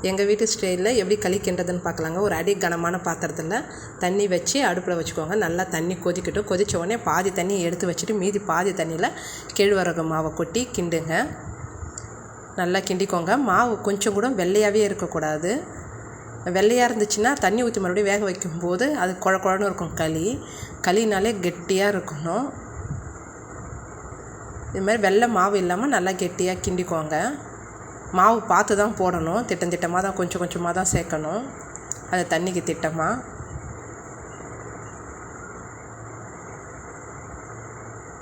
எங்கள் வீட்டு ஸ்டைலில் எப்படி களி கிண்டுறதுன்னு பார்க்கலாங்க. ஒரு அடி கனமான பாத்திரத்தில் தண்ணி வச்சு அடுப்பில் வச்சுக்கோங்க. நல்லா தண்ணி கொதிக்கட்டும். கொதித்த உடனே பாதி தண்ணி எடுத்து வச்சுட்டு மீதி பாதி தண்ணியில் கேழ்வரகு மாவை கொட்டி கிண்டுங்க. நல்லா கிண்டிக்கோங்க. மாவு கொஞ்சம் கூட வெள்ளையாகவே இருக்கக்கூடாது. வெள்ளையாக இருந்துச்சுன்னா தண்ணி ஊற்றி மறுபடியும் வேக வைக்கும்போது அது குழ குழன்னு இருக்கும். களினாலே கெட்டியாக இருக்கணும். இது மாதிரி வெள்ளை மாவு இல்லாமல் நல்லா கெட்டியாக கிண்டிக்கோங்க. மாவு பார்த்து தான் போடணும். திட்டமாக தான் கொஞ்சம் கொஞ்சமாக தான் சேர்க்கணும். அது தண்ணிக்கு திட்டமாக.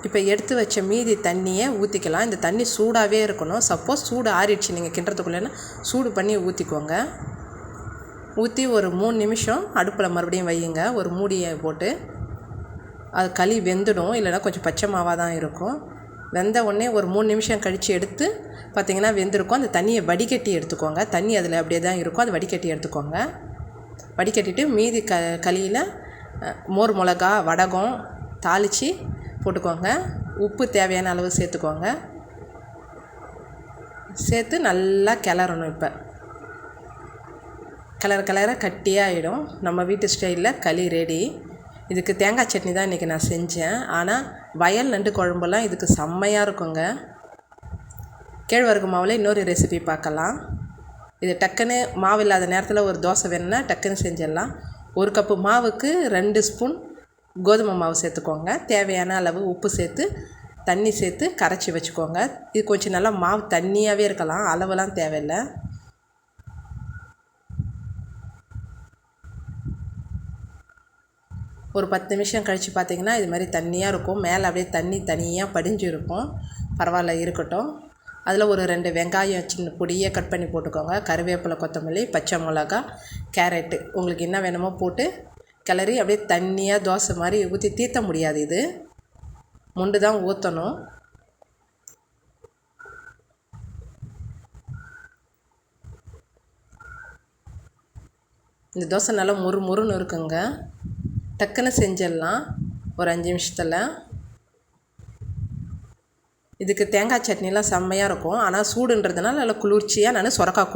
இப்போ எடுத்து வச்ச மீதி தண்ணியை ஊற்றிக்கலாம். இந்த தண்ணி சூடாகவே இருக்கணும். சப்போஸ் சூடு ஆறிடுச்சு நீங்கள் கிண்டுறதுக்குள்ளேன்னா சூடு பண்ணி ஊற்றிக்கோங்க. ஊற்றி ஒரு 3 நிமிஷம் அடுப்பில் மறுபடியும் வையுங்க. ஒரு மூடியை போட்டு அது களி வெந்துடும். இல்லைனா கொஞ்சம் பச்சை மாவாக தான் இருக்கும். வெந்த உடனே ஒரு 3 நிமிஷம் கழித்து எடுத்து பார்த்திங்கன்னா வெந்திருக்கும். அந்த தண்ணியை வடிகட்டி எடுத்துக்கோங்க. தண்ணி அதில் அப்படியே தான் இருக்கும். அது வடிகட்டி எடுத்துக்கோங்க. வடிகட்டிட்டு மீதி களியில் மோர் மிளகா வடகம் தாளித்து போட்டுக்கோங்க. உப்பு தேவையான அளவு சேர்த்துக்கோங்க. சேர்த்து நல்லா கிளறணும். இப்போ கிளற கட்டியாகிடும். நம்ம வீட்டு ஸ்டைலில் களி ரெடி. இதுக்கு தேங்காய் சட்னி தான் இன்றைக்கி நான் செஞ்சேன். ஆனால் வயல் நண்டு குழம்புலாம் இதுக்கு செம்மையாக இருக்குங்க. கேழ்வரகு மாவில் இன்னொரு ரெசிபி பார்க்கலாம். இது டக்குன்னு மாவு இல்லாத நேரத்தில் ஒரு தோசை வேணும்னா டக்குன்னு செஞ்சிடலாம். 1 கப்பு மாவுக்கு 2 ஸ்பூன் கோதுமை மாவு சேர்த்துக்கோங்க. தேவையான அளவு உப்பு சேர்த்து தண்ணி சேர்த்து கரைச்சி வச்சுக்கோங்க. இது கொஞ்சம் நல்லா மாவு தண்ணியாகவே இருக்கலாம். அளவெல்லாம் தேவையில்லை. ஒரு 10 நிமிஷம் கழித்து பார்த்திங்கன்னா இது மாதிரி தண்ணியாக இருக்கும். மேலே அப்படியே தண்ணி தனியாக படிஞ்சு இருக்கும். பரவாயில்ல, இருக்கட்டும். அதில் ஒரு 2 வெங்காயம் சின்ன பொடியை கட் பண்ணி போட்டுக்கோங்க. கருவேப்பிலை, கொத்தமல்லி, பச்சை மிளகா, கேரட்டு உங்களுக்கு என்ன வேணுமோ போட்டு கிளறி அப்படியே தண்ணியாக தோசை மாதிரி ஊற்றி தீர்த்த முடியாது. இது முண்டு தான் ஊற்றணும். இந்த தோசை நல்லா முறுமுறுன்னு இருக்குங்க. டக்குன்னு செஞ்சிடலாம் ஒரு 5 நிமிஷத்தில். இதுக்கு தேங்காய் சட்னிலாம் செம்மையாக இருக்கும். ஆனால் சூடுன்றதுனால நல்லா குளிர்ச்சியாக நான் சொரக்காய்